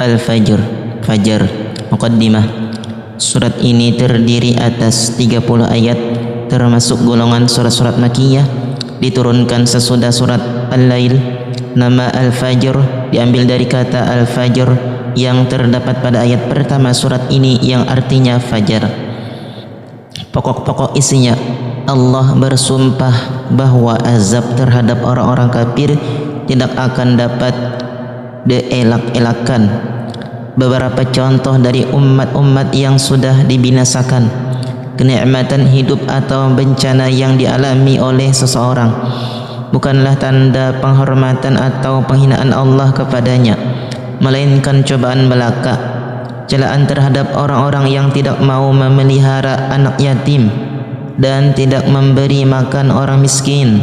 Al-Fajr, Fajar. Muqaddimah. Surat ini terdiri atas 30 ayat, termasuk golongan surat-surat Makkiyah, diturunkan sesudah surat Al-Lail. Nama Al-Fajr diambil dari kata Al-Fajr yang terdapat pada ayat pertama surat ini yang artinya fajar. Pokok-pokok isinya, Allah bersumpah bahwa azab terhadap orang-orang kafir tidak akan dapat dielak-elakan. Beberapa contoh dari umat-umat yang sudah dibinasakan, kenikmatan hidup atau bencana yang dialami oleh seseorang bukanlah tanda penghormatan atau penghinaan Allah kepadanya, melainkan cobaan belaka, celaan terhadap orang-orang yang tidak mau memelihara anak yatim dan tidak memberi makan orang miskin,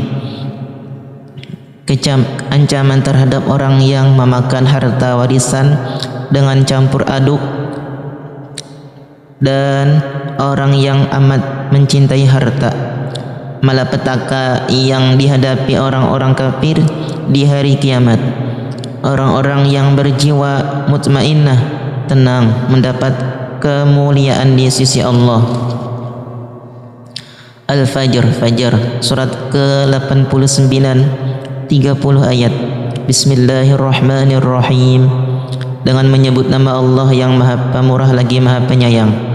ancaman terhadap orang yang memakan harta warisan dengan campur aduk, dan orang yang amat mencintai harta. Malapetaka yang dihadapi orang-orang kafir di hari kiamat. Orang-orang yang berjiwa mutmainnah, tenang, mendapat kemuliaan di sisi Allah. Al-Fajr, Fajar. Surat ke-89, 30 ayat. Bismillahirrahmanirrahim. Dengan menyebut nama Allah yang Maha Pemurah lagi Maha Penyayang.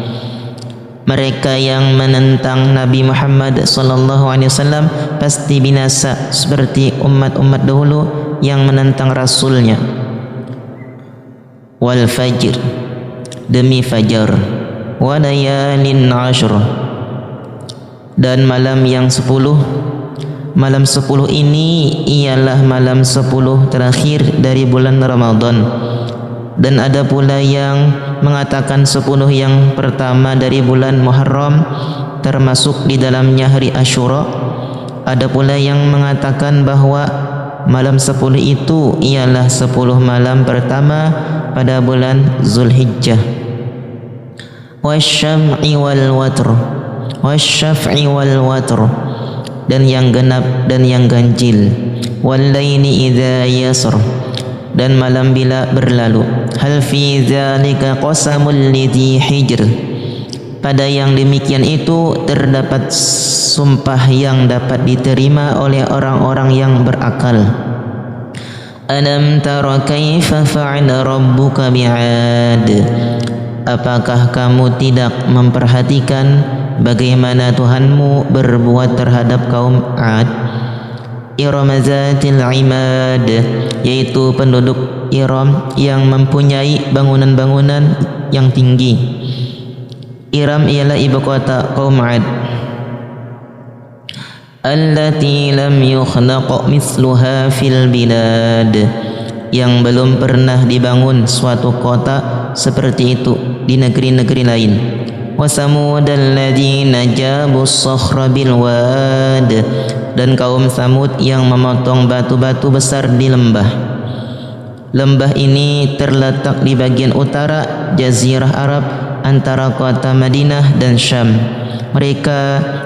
Mereka yang menentang Nabi Muhammad SAW pasti binasa seperti umat-umat dahulu yang menentang Rasulnya. Wal Fajr, demi Fajar. Wa layalin ashr, dan malam yang 10. Malam 10 ini ialah malam 10 terakhir dari bulan Ramadan. Dan ada pula yang mengatakan 10 yang pertama dari bulan Muharram, termasuk di dalamnya hari Asyura. Ada pula yang mengatakan bahwa malam 10 itu ialah 10 malam pertama pada bulan Zulhijjah. Wasyam'i wal watr, wasyaf'i wal watr, dan yang genap dan yang ganjil. Wal laili idza yasr, dan malam bila berlalu. Hal fi dzalika qasamul lidhi hijr, pada yang demikian itu terdapat sumpah yang dapat diterima oleh orang-orang yang berakal. Alam tara kaifa fa'ala rabbuka bi'ad, apakah kamu tidak memperhatikan bagaimana Tuhanmu berbuat terhadap kaum Ad? Iram zatil imad, yaitu penduduk Iram yang mempunyai bangunan-bangunan yang tinggi. Iram ialah ibu kota kaum Ad. Allati lam yukhlaq misluha fil bilad, yang belum pernah dibangun suatu kota seperti itu di negeri-negeri lain. Wa samud alladzina jabu as-sakhra bil wad, dan kaum Samud yang memotong batu-batu besar di lembah. Lembah ini terletak di bagian utara Jazirah Arab antara kota Madinah dan Syam. Mereka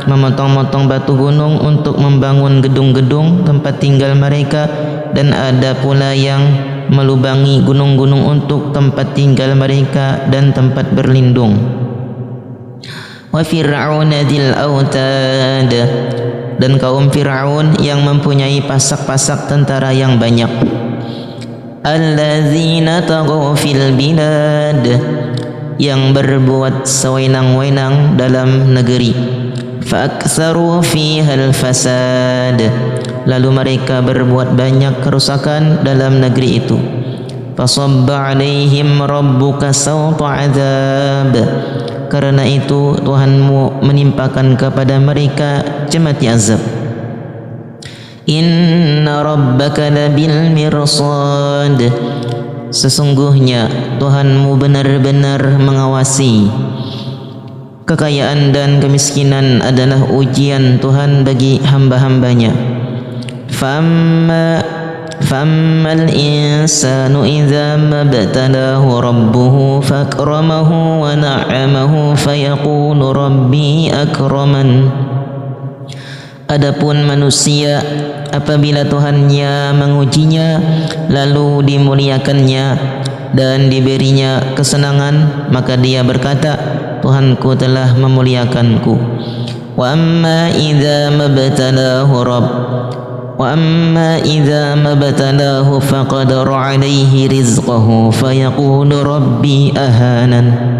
memotong-motong batu gunung untuk membangun gedung-gedung tempat tinggal mereka, dan ada pula yang melubangi gunung-gunung untuk tempat tinggal mereka dan tempat berlindung. Wa fir'aun dzil autad, dan kaum Fir'aun yang mempunyai pasak-pasak tentara yang banyak. Allazina taghaw fil bilad, yang berbuat sewenang-wenang dalam negeri. Fa aktsaru fiha al fasad, lalu mereka berbuat banyak kerusakan dalam negeri itu. Fasabba alaihim rabbuka sawta adzab, karena itu Tuhanmu menimpakan kepada mereka cemati azab. Inna rabbaka labil mirsad, sesungguhnya Tuhanmu benar-benar mengawasi. Kekayaan dan kemiskinan adalah ujian Tuhan bagi hamba-hambanya. Fammal insanu idza mabtalahu rabbuhu fakramahu wa na'amahu fayaqulu rabbi akraman. Adapun manusia, apabila Tuhannya mengujinya lalu dimuliakannya, dan diberinya kesenangan, maka dia berkata, Tuhanku telah memuliakanku. Wa amma idza mabtalahu faqadara alaihi rizqahu fayaqulu rabbi ahanan.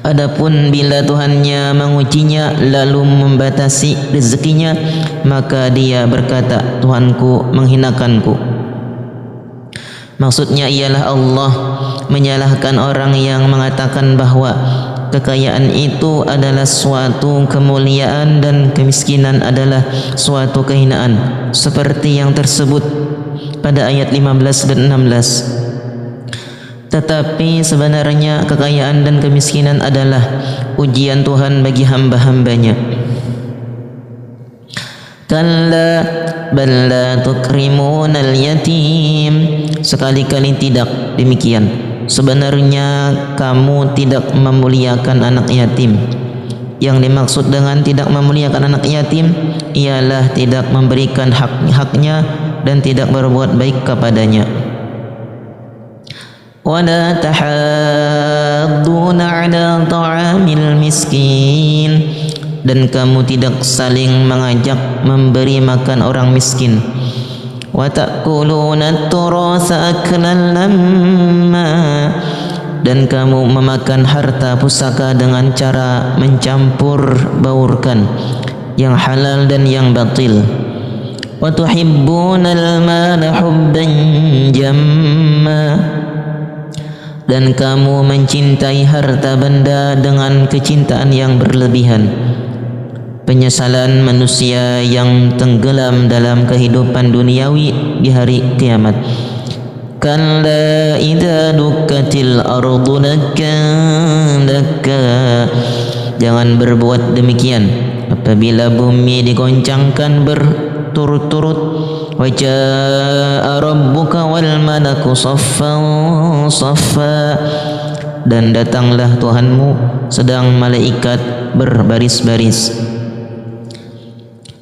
Adapun bila Tuhannya mengujinya lalu membatasi rezekinya, maka dia berkata, Tuhanku menghinakanku. Maksudnya ialah Allah menyalahkan orang yang mengatakan bahwa kekayaan itu adalah suatu kemuliaan dan kemiskinan adalah suatu kehinaan, seperti yang tersebut pada ayat 15 dan 16. Tetapi sebenarnya kekayaan dan kemiskinan adalah ujian Tuhan bagi hamba-hambanya. Kalla bal la tukrimunal yatim. Sekali-kali tidak demikian. Sebenarnya kamu tidak memuliakan anak yatim. Yang dimaksud dengan tidak memuliakan anak yatim ialah tidak memberikan hak-haknya dan tidak berbuat baik kepadanya. وَلَا تَحَاضُّونَ عَلَى طَعَامِ الْمِسْكِينِ. Dan kamu tidak saling mengajak memberi makan orang miskin. وَتَأْكُلُونَ التُّرَاثَ أَكْلًا لَمًّا. Dan kamu memakan harta pusaka dengan cara mencampur baurkan yang halal dan yang batil. وَتُحِبُّونَ الْمَالَ حُبًّا جَمًّا. Dan kamu mencintai harta benda dengan kecintaan yang berlebihan. Penyesalan manusia yang tenggelam dalam kehidupan duniawi di hari kiamat. Kalla idza dukkatil ardu dakkan dakka. Jangan berbuat demikian apabila bumi digoncangkan berturut-turut. Wa jaa rabbuka wal malaku saffan saffa. Dan datanglah Tuhanmu sedang malaikat berbaris-baris.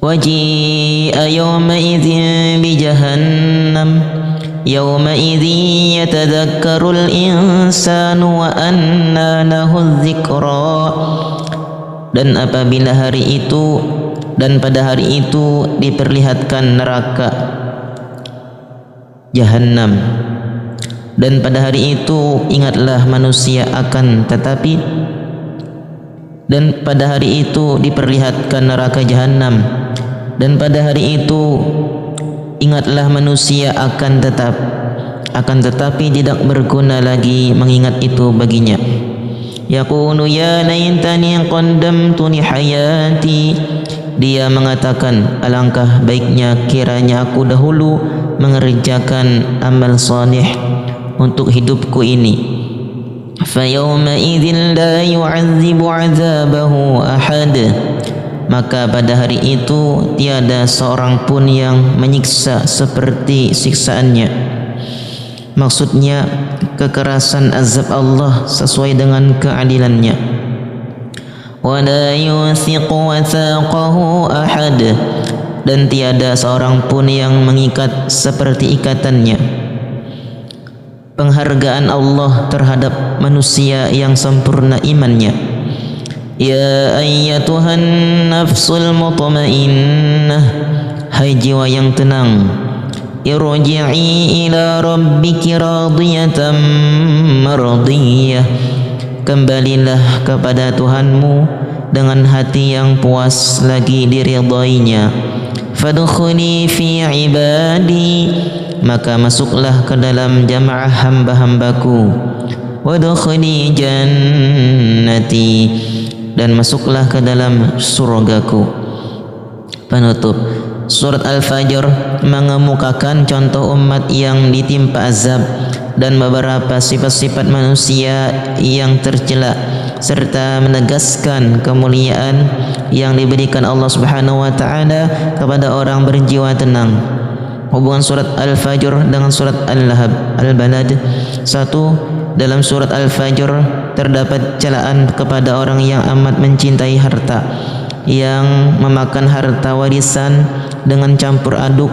Waji'a yawma idzin bi jahannam yawma idzin yatadhakkarul insanu wa anna lahu dzikra. Dan apabila hari itu dan pada hari itu diperlihatkan neraka Jahannam, dan pada hari itu ingatlah manusia akan tetapi, dan pada hari itu diperlihatkan neraka Jahannam, dan pada hari itu ingatlah manusia akan tetapi tidak berguna lagi mengingat itu baginya. Yaqulu ya laitani qaddamtu li hayati. Dia mengatakan, alangkah baiknya kiranya aku dahulu mengerjakan amal salih untuk hidupku ini. Fa yawma idzin la yu'adzibu 'adzabahu ahad. Maka pada hari itu tiada seorang pun yang menyiksa seperti siksaannya. Maksudnya kekerasan azab Allah sesuai dengan keadilannya. Wala yusiqu wathaqahu ahad. Dan tiada seorang pun yang mengikat seperti ikatannya. Penghargaan Allah terhadap manusia yang sempurna imannya. Ya ayyatuhan nafsul mutmainnah. Hai jiwa yang tenang, irji'i ila rabbiki radiyatan mardiyah. Kembalilah kepada Tuhanmu dengan hati yang puas lagi diridainya. Fadkhuli fi ibadi. Maka masuklah ke dalam jamaah hamba-hambaku. Wadkhuli jannati. Dan masuklah ke dalam surgaku. Penutup. Surat Al-Fajr mengemukakan contoh umat yang ditimpa azab dan beberapa sifat-sifat manusia yang tercela, serta menegaskan kemuliaan yang diberikan Allah Subhanahu wa taala kepada orang berjiwa tenang. Hubungan surat Al-Fajr dengan surat Al-Balad. 1. Dalam surat Al-Fajr terdapat celaan kepada orang yang amat mencintai harta, yang memakan harta warisan dengan campur aduk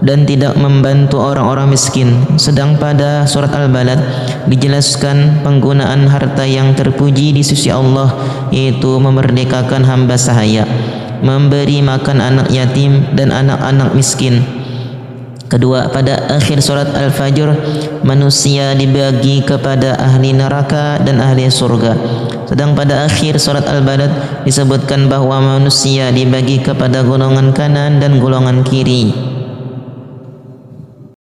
dan tidak membantu orang-orang miskin. Sedang pada surat Al-Balad dijelaskan penggunaan harta yang terpuji di sisi Allah, yaitu memerdekakan hamba sahaya, memberi makan anak yatim dan anak-anak miskin. Kedua, pada akhir surat Al-Fajr manusia dibagi kepada ahli neraka dan ahli surga. Sedang pada akhir surat Al-Balad disebutkan bahwa manusia dibagi kepada golongan kanan dan golongan kiri.